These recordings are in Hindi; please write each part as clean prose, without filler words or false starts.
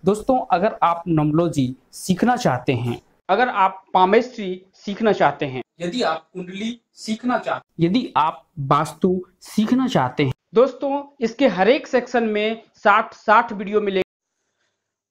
दोस्तों, अगर आप न्यूमरोलॉजी सीखना चाहते हैं, अगर आप पामेस्ट्री सीखना चाहते हैं, यदि आप कुंडली सीखना चाहते हैं, यदि आप वास्तु सीखना चाहते हैं, दोस्तों इसके हर एक सेक्शन में 60 वीडियो मिलेगा।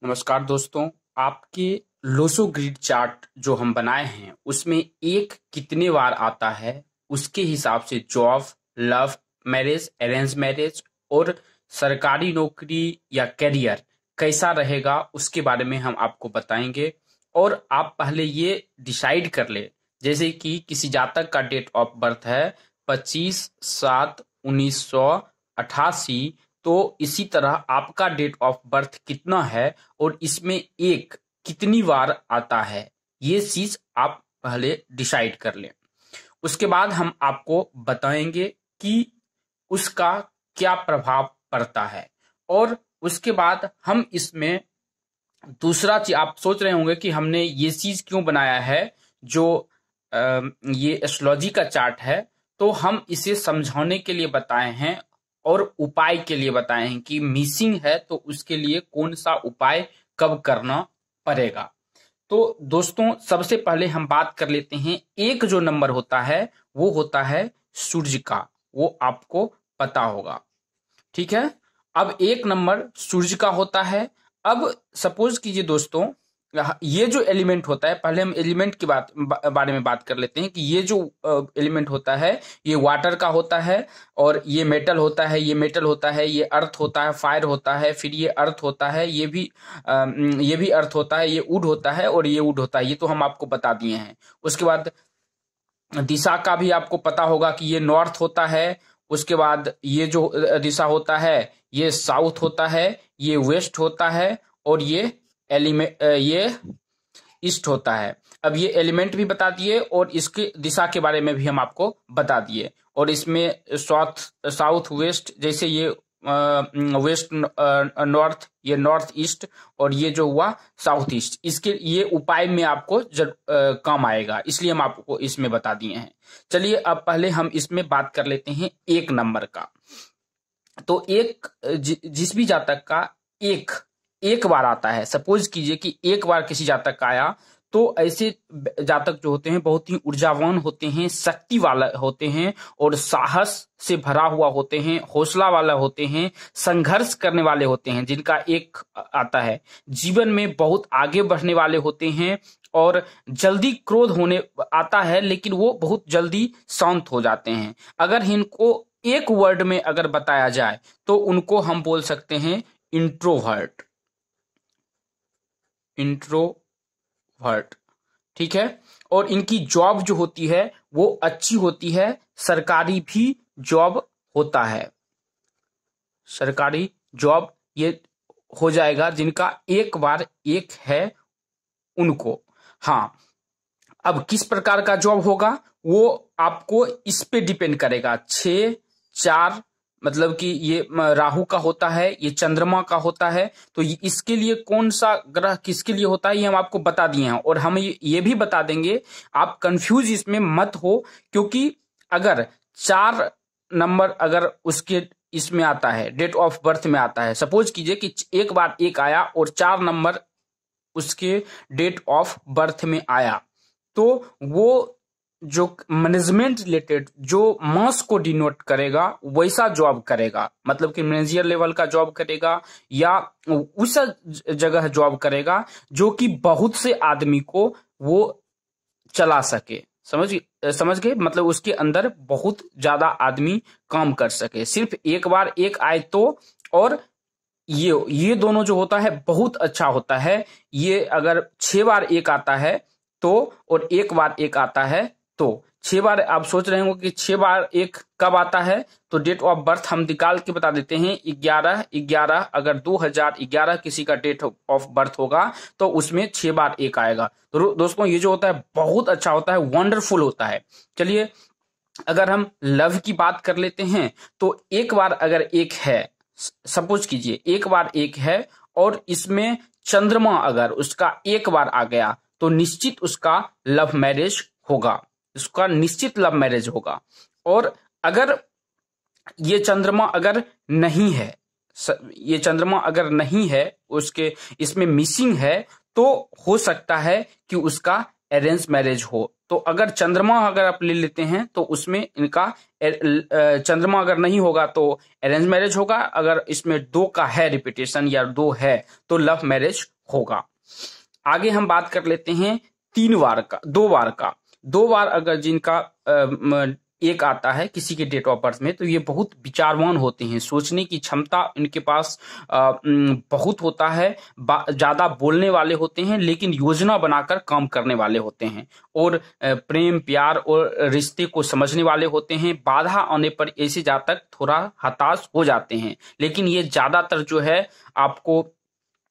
नमस्कार दोस्तों, आपके लोसो ग्रिड चार्ट जो हम बनाए हैं उसमें एक कितने बार आता है उसके हिसाब से job, love, marriage, arrange marriage और सरकारी नौकरी या करियर कैसा रहेगा उसके बारे में हम आपको बताएंगे। और आप पहले ये डिसाइड कर ले, जैसे कि किसी जातक का डेट ऑफ बर्थ है 25/7/1988, तो इसी तरह आपका डेट ऑफ बर्थ कितना है और इसमें एक कितनी बार आता है, ये चीज आप पहले डिसाइड कर लें। उसके बाद हम आपको बताएंगे कि उसका क्या प्रभाव पड़ता है। और उसके बाद हम इसमें दूसरा चीज, आप सोच रहे होंगे कि हमने ये चीज क्यों बनाया है, जो ये एस्ट्रोलॉजी का चार्ट है, तो हम इसे समझाने के लिए बताए हैं और उपाय के लिए बताए हैं कि मिसिंग है तो उसके लिए कौन सा उपाय कब करना पड़ेगा। तो दोस्तों सबसे पहले हम बात कर लेते हैं, एक जो नंबर होता है वो होता है सूर्य का, वो आपको पता होगा, ठीक है। अब एक नंबर सूर्य का होता है। अब सपोज कीजिए दोस्तों, ये जो एलिमेंट होता है, पहले हम एलिमेंट की बारे में बात कर लेते हैं कि ये जो एलिमेंट होता है ये वाटर का होता है, और ये मेटल होता है, ये मेटल होता है, ये अर्थ होता है, फायर होता है, फिर ये अर्थ होता है, ये भी अर्थ होता है, ये वुड होता है और ये वुड होता है। ये तो हम आपको बता दिए हैं। उसके बाद दिशा का भी आपको पता होगा कि ये नॉर्थ होता है। उसके बाद ये जो दिशा होता है ये साउथ होता है, ये वेस्ट होता है और ये ईस्ट होता है। अब ये एलिमेंट भी बता दिए और इसकी दिशा के बारे में भी हम आपको बता दिए। और इसमें साउथ वेस्ट, जैसे ये वेस्ट नॉर्थ, ये नॉर्थ ईस्ट, और ये जो हुआ साउथ ईस्ट, इसके ये उपाय में आपको काम आएगा, इसलिए हम आपको इसमें बता दिए हैं। चलिए अब पहले हम इसमें बात कर लेते हैं एक नंबर का। तो एक जिस भी जातक का एक बार आता है, सपोज कीजिए कि एक बार किसी जातक का आया, तो ऐसे जातक जो होते हैं बहुत ही ऊर्जावान होते हैं, शक्ति वाला होते हैं और साहस से भरा हुआ होते हैं, हौसला वाला होते हैं, संघर्ष करने वाले होते हैं। जिनका एक आता है जीवन में बहुत आगे बढ़ने वाले होते हैं, और जल्दी क्रोध होने आता है लेकिन वो बहुत जल्दी शांत हो जाते हैं। अगर इनको एक वर्ड में अगर बताया जाए तो उनको हम बोल सकते हैं इंट्रोवर्ट, ठीक है। और इनकी जॉब जो होती है वो अच्छी होती है, सरकारी भी जॉब होता है, सरकारी जॉब ये हो जाएगा जिनका एक बार एक है उनको। हाँ, अब किस प्रकार का जॉब होगा वो आपको इस पे डिपेंड करेगा। 6-4 मतलब कि ये राहु का होता है, ये चंद्रमा का होता है, तो इसके लिए कौन सा ग्रह किसके लिए होता है ये हम आपको बता दिए हैं। और हम ये भी बता देंगे, आप कंफ्यूज इसमें मत हो, क्योंकि अगर 4 नंबर अगर उसके इसमें आता है, डेट ऑफ बर्थ में आता है, सपोज कीजिए कि एक बार एक आया और 4 नंबर उसके डेट ऑफ बर्थ में आया, तो वो जो मैनेजमेंट रिलेटेड जो मास को डिनोट करेगा वैसा जॉब करेगा, मतलब कि मैनेजर लेवल का जॉब करेगा या उस जगह जॉब करेगा जो कि बहुत से आदमी को वो चला सके। समझ गए, मतलब उसके अंदर बहुत ज्यादा आदमी काम कर सके। सिर्फ एक बार एक आए तो, और ये दोनों जो होता है बहुत अच्छा होता है। ये अगर 6 बार एक आता है तो, और एक बार एक आता है तो, 6 बार आप सोच रहे होंगे कि 6 बार एक कब आता है, तो डेट ऑफ बर्थ हम निकाल के बता देते हैं। 11/11 अगर 2011 किसी का डेट ऑफ बर्थ होगा तो उसमें 6 बार एक आएगा। तो दोस्तों ये जो होता है बहुत अच्छा होता है, वंडरफुल होता है। चलिए अगर हम लव की बात कर लेते हैं, तो एक बार अगर एक है, सपोज कीजिए एक बार एक है और इसमें चंद्रमा अगर उसका एक बार आ गया तो निश्चित उसका लव मैरिज होगा, उसका निश्चित लव मैरिज होगा। और अगर ये चंद्रमा अगर नहीं है, ये चंद्रमा अगर नहीं है उसके इसमें मिसिंग है तो हो सकता है कि उसका अरेंज मैरिज हो। तो अगर चंद्रमा अगर आप ले लेते हैं तो उसमें इनका चंद्रमा अगर नहीं होगा तो अरेंज मैरिज होगा, अगर इसमें 2 का है रिपीटेशन या 2 है तो लव मैरिज होगा। आगे हम बात कर लेते हैं 3 बार का, 2 बार का। 2 बार अगर जिनका एक आता है किसी के डेट ऑफ बर्थ में तो ये बहुत विचारवान होते हैं, सोचने की क्षमता इनके पास बहुत होता है, ज्यादा बोलने वाले होते हैं लेकिन योजना बनाकर काम करने वाले होते हैं, और प्रेम प्यार और रिश्ते को समझने वाले होते हैं। बाधा आने पर ऐसे जातक थोड़ा हताश हो जाते हैं, लेकिन ये ज्यादातर जो है आपको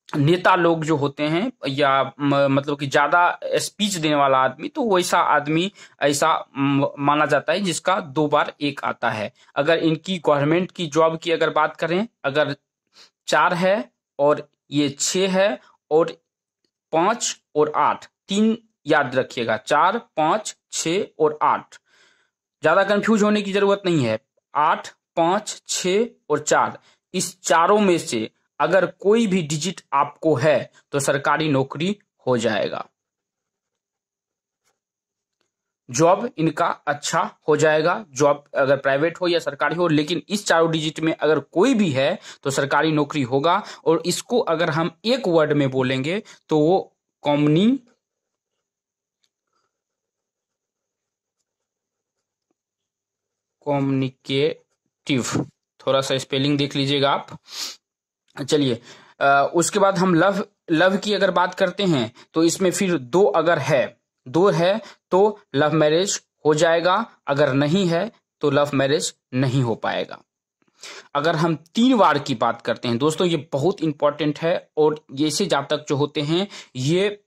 नेता लोग जो होते हैं या मतलब कि ज्यादा स्पीच देने वाला आदमी, तो वैसा आदमी ऐसा माना जाता है जिसका 2 बार एक आता है। अगर इनकी गवर्नमेंट की जॉब की अगर बात करें, अगर 4 है और ये 6 है और 5 और 8, 3 याद रखिएगा, 4 5 6 और 8, ज्यादा कंफ्यूज होने की जरूरत नहीं है। 8 5 6 और 4, इस चारों में से अगर कोई भी डिजिट आपको है तो सरकारी नौकरी हो जाएगा, जॉब इनका अच्छा हो जाएगा, जॉब अगर प्राइवेट हो या सरकारी हो, लेकिन इस चारों डिजिट में अगर कोई भी है तो सरकारी नौकरी होगा। और इसको अगर हम एक वर्ड में बोलेंगे तो वो कम्युनिकेटिव, थोड़ा सा स्पेलिंग देख लीजिएगा आप। चलिए उसके बाद हम लव की अगर बात करते हैं तो इसमें फिर 2 अगर है, 2 है तो लव मैरिज हो जाएगा, अगर नहीं है तो लव मैरिज नहीं हो पाएगा। अगर हम 3 बार की बात करते हैं दोस्तों, ये बहुत इंपॉर्टेंट है, और ये ऐसे जातक जो होते हैं ये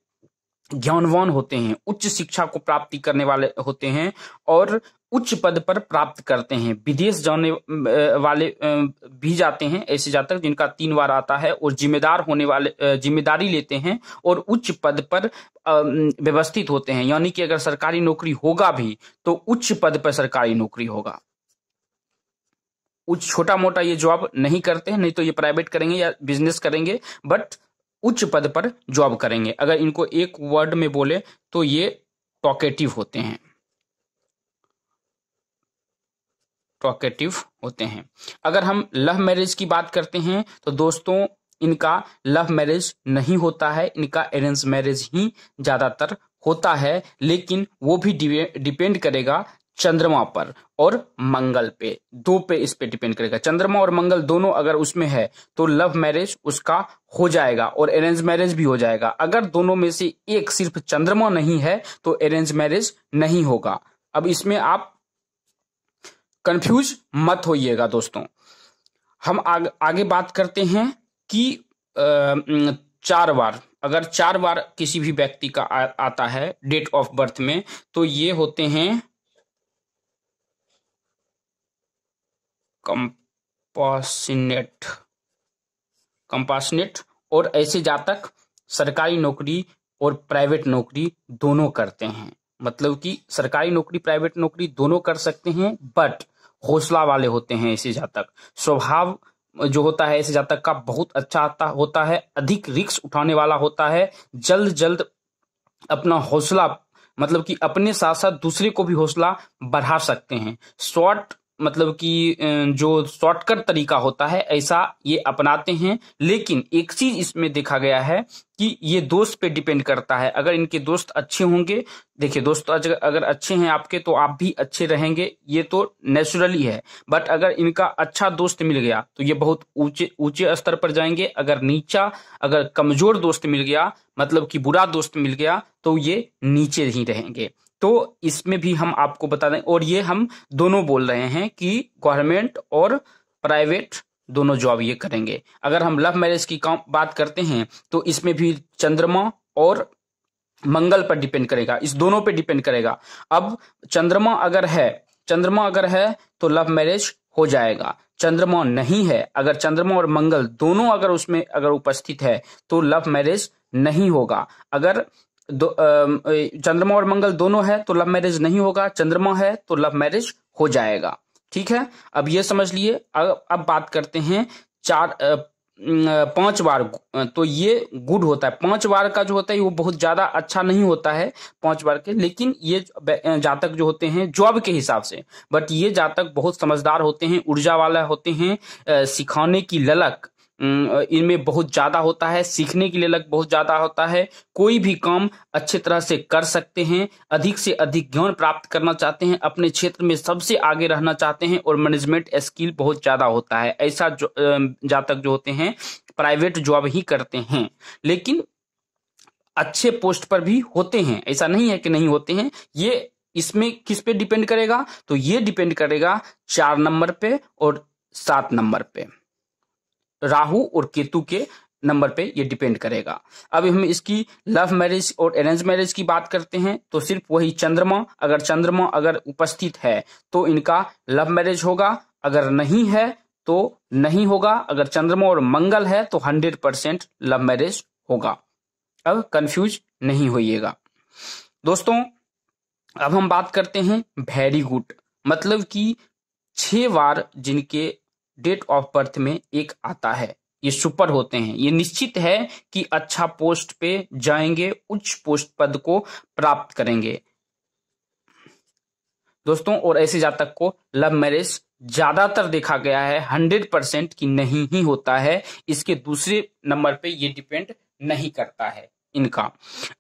ज्ञानवान होते हैं, उच्च शिक्षा को प्राप्ति करने वाले होते हैं और उच्च पद पर प्राप्त करते हैं, विदेश जाने वाले भी जाते हैं ऐसे जातक जिनका 3 बार आता है, और जिम्मेदार होने वाले जिम्मेदारी लेते हैं और उच्च पद पर व्यवस्थित होते हैं। यानी कि अगर सरकारी नौकरी होगा भी तो उच्च पद पर सरकारी नौकरी होगा, उच्च छोटा मोटा ये जॉब नहीं करते हैं, नहीं तो ये प्राइवेट करेंगे या बिजनेस करेंगे, बट उच्च पद पर जॉब करेंगे। अगर इनको एक वर्ड में बोले तो ये टॉकेटिव होते हैं, टॉकेटिव होते हैं। अगर हम लव मैरिज की बात करते हैं तो दोस्तों इनका लव मैरिज नहीं होता है, इनका अरेंज मैरिज ही ज्यादातर होता है, लेकिन वो भी डिपेंड करेगा चंद्रमा पर और मंगल पे, 2 पे इस पे डिपेंड करेगा। चंद्रमा और मंगल दोनों अगर उसमें है तो लव मैरिज उसका हो जाएगा और अरेंज मैरिज भी हो जाएगा। अगर दोनों में से एक सिर्फ चंद्रमा नहीं है तो अरेंज मैरिज नहीं होगा। अब इसमें आप कंफ्यूज मत होइएगा दोस्तों। हम आगे बात करते हैं कि 4 बार, अगर 4 बार किसी भी व्यक्ति का आता है डेट ऑफ बर्थ में तो ये होते हैं कंपासनेट, और ऐसे जातक सरकारी नौकरी और प्राइवेट नौकरी दोनों करते हैं। मतलब कि सरकारी नौकरी प्राइवेट नौकरी दोनों कर सकते हैं, बट हौसला वाले होते हैं ऐसे जातक। स्वभाव जो होता है ऐसे जातक का बहुत अच्छा होता है, अधिक रिस्क उठाने वाला होता है, जल्द अपना हौसला मतलब कि अपने साथ साथ दूसरे को भी हौसला बढ़ा सकते हैं। शॉर्ट मतलब कि जो शॉर्टकट तरीका होता है ऐसा ये अपनाते हैं। लेकिन एक चीज इसमें देखा गया है कि ये दोस्त पे डिपेंड करता है। अगर इनके दोस्त अच्छे होंगे, देखिए दोस्त अगर अच्छे हैं आपके तो आप भी अच्छे रहेंगे, ये तो नेचुरली है। बट अगर इनका अच्छा दोस्त मिल गया तो ये बहुत ऊंचे स्तर पर जाएंगे। अगर कमजोर दोस्त मिल गया मतलब कि बुरा दोस्त मिल गया तो ये नीचे ही रहेंगे। तो इसमें भी हम आपको बता दें, और ये हम दोनों बोल रहे हैं कि गवर्नमेंट और प्राइवेट दोनों जॉब ये करेंगे। अगर हम लव मैरिज की बात करते हैं तो इसमें भी चंद्रमा और मंगल पर डिपेंड करेगा, इस दोनों पे डिपेंड करेगा। अब चंद्रमा अगर है तो लव मैरिज हो जाएगा, चंद्रमा नहीं है, अगर चंद्रमा और मंगल दोनों अगर उसमें अगर उपस्थित है तो लव मैरिज नहीं होगा। अगर चंद्रमा और मंगल दोनों है तो लव मैरिज नहीं होगा, चंद्रमा है तो लव मैरिज हो जाएगा। ठीक है, अब ये समझ लिए। अब बात करते हैं 5 बार, तो ये गुड होता है। 5 बार का जो होता है वो बहुत ज्यादा अच्छा नहीं होता है 5 बार के, लेकिन ये जातक जो होते हैं जॉब के हिसाब से, बट ये जातक बहुत समझदार होते हैं, ऊर्जा वाला होते हैं, सिखाने की ललक इनमें बहुत ज्यादा होता है, सीखने के लिए लग बहुत ज्यादा होता है, कोई भी काम अच्छे तरह से कर सकते हैं, अधिक से अधिक ज्ञान प्राप्त करना चाहते हैं, अपने क्षेत्र में सबसे आगे रहना चाहते हैं और मैनेजमेंट स्किल बहुत ज्यादा होता है। ऐसा जातक जो होते हैं प्राइवेट जॉब ही करते हैं, लेकिन अच्छे पोस्ट पर भी होते हैं, ऐसा नहीं है कि नहीं होते हैं। ये इसमें किस पे डिपेंड करेगा, तो ये डिपेंड करेगा 4 नंबर पे और 7 नंबर पे, राहु और केतु के नंबर पे ये डिपेंड करेगा। अब हम इसकी लव मैरिज और अरेंज मैरिज की बात करते हैं, तो सिर्फ वही चंद्रमा अगर उपस्थित है तो इनका लव मैरिज होगा, अगर नहीं है तो नहीं होगा, अगर चंद्रमा और मंगल है तो 100% लव मैरिज होगा। अब कंफ्यूज नहीं होइएगा दोस्तों। अब हम बात करते हैं वेरी गुड, मतलब कि 6 बार जिनके डेट ऑफ बर्थ में एक आता है ये सुपर होते हैं, ये निश्चित है कि अच्छा पोस्ट पे जाएंगे, उच्च पोस्ट पद को प्राप्त करेंगे दोस्तों। और ऐसे जातक को लव मैरिज ज्यादातर देखा गया है 100% कि नहीं ही होता है, इसके दूसरे नंबर पे ये डिपेंड नहीं करता है इनका।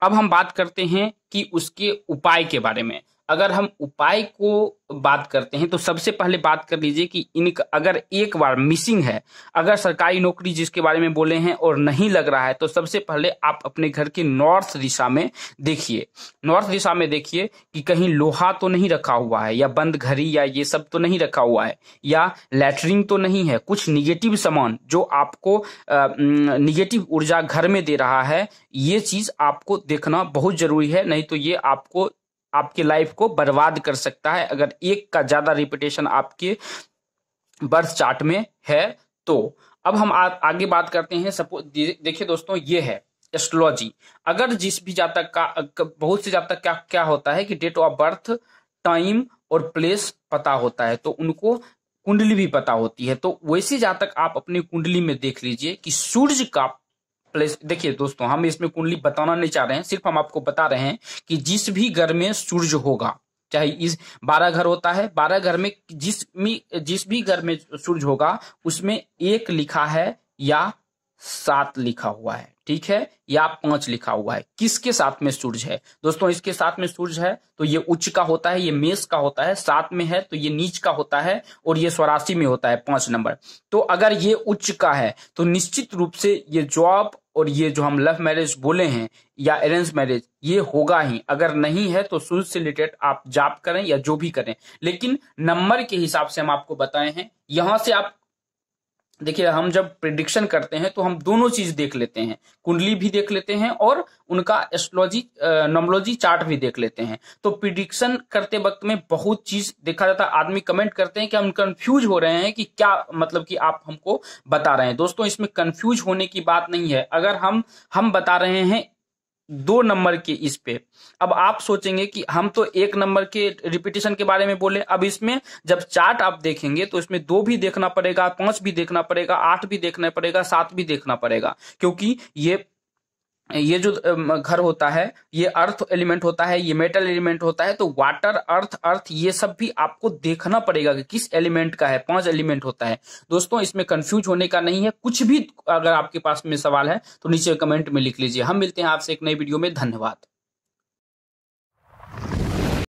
अब हम बात करते हैं कि उसके उपाय के बारे में। अगर हम उपाय को बात करते हैं तो सबसे पहले बात कर लीजिए कि इनका अगर एक बार मिसिंग है, अगर सरकारी नौकरी जिसके बारे में बोले हैं और नहीं लग रहा है, तो सबसे पहले आप अपने घर के नॉर्थ दिशा में देखिए, नॉर्थ दिशा में देखिए कि कहीं लोहा तो नहीं रखा हुआ है, या बंद घड़ी या ये सब तो नहीं रखा हुआ है, या लैटरिन तो नहीं है, कुछ निगेटिव सामान जो आपको निगेटिव ऊर्जा घर में दे रहा है, ये चीज आपको देखना बहुत जरूरी है, नहीं तो ये आपको आपके लाइफ को बर्बाद कर सकता है अगर एक का ज्यादा रिपीटेशन आपके बर्थ चार्ट में है तो। अब हम आगे बात करते हैं। सपोज देखिए दोस्तों, ये है एस्ट्रोलॉजी। अगर जिस भी जातक का, बहुत से जातक क्या होता है कि डेट ऑफ बर्थ, टाइम और प्लेस पता होता है, तो उनको कुंडली भी पता होती है, तो वैसे जातक आप अपनी कुंडली में देख लीजिए कि सूर्य का प्लेस। देखिए दोस्तों, हम इसमें कुंडली बताना नहीं चाह रहे हैं, सिर्फ हम आपको बता रहे हैं कि जिस भी घर में सूर्य होगा, चाहे इस 12 घर होता है, 12 घर में जिस भी घर में सूर्य होगा उसमें 1 लिखा है या 7 लिखा हुआ है, ठीक है, या 5 लिखा हुआ है, किसके साथ में सूर्य है दोस्तों? इसके साथ में सूर्य है तो ये उच्च का होता है, ये मेष का होता है, 7 में है तो ये नीच का होता है, और ये स्वराशि में होता है 5 नंबर। तो अगर ये उच्च का है तो निश्चित रूप से ये जॉब और ये जो हम लव मैरिज बोले हैं या अरेंज मैरिज ये होगा ही। अगर नहीं है तो सूर्य से रिलेटेड आप जाप करें या जो भी करें, लेकिन नंबर के हिसाब से हम आपको बताए हैं। यहां से आप देखिए, हम जब प्रिडिक्शन करते हैं तो हम दोनों चीज देख लेते हैं, कुंडली भी देख लेते हैं और उनका एस्ट्रोलॉजी नॉमोलॉजी चार्ट भी देख लेते हैं। तो प्रिडिक्शन करते वक्त में बहुत चीज देखा जाता है। आदमी कमेंट करते हैं कि हम कंफ्यूज हो रहे हैं कि क्या मतलब कि आप हमको बता रहे हैं। दोस्तों, इसमें कंफ्यूज होने की बात नहीं है। अगर हम बता रहे हैं 2 नंबर के इस पे, अब आप सोचेंगे कि हम तो 1 नंबर के रिपीटेशन के बारे में बोले, अब इसमें जब चार्ट आप देखेंगे तो इसमें 2 भी देखना पड़ेगा, 5 भी देखना पड़ेगा, 8 भी देखना पड़ेगा, 7 भी देखना पड़ेगा, क्योंकि ये जो घर होता है ये अर्थ एलिमेंट होता है, ये मेटल एलिमेंट होता है, तो वाटर अर्थ ये सब भी आपको देखना पड़ेगा कि किस एलिमेंट का है। 5 एलिमेंट होता है दोस्तों, इसमें कंफ्यूज होने का नहीं है। कुछ भी अगर आपके पास में सवाल है तो नीचे कमेंट में लिख लीजिए। हम मिलते हैं आपसे एक नई वीडियो में। धन्यवाद।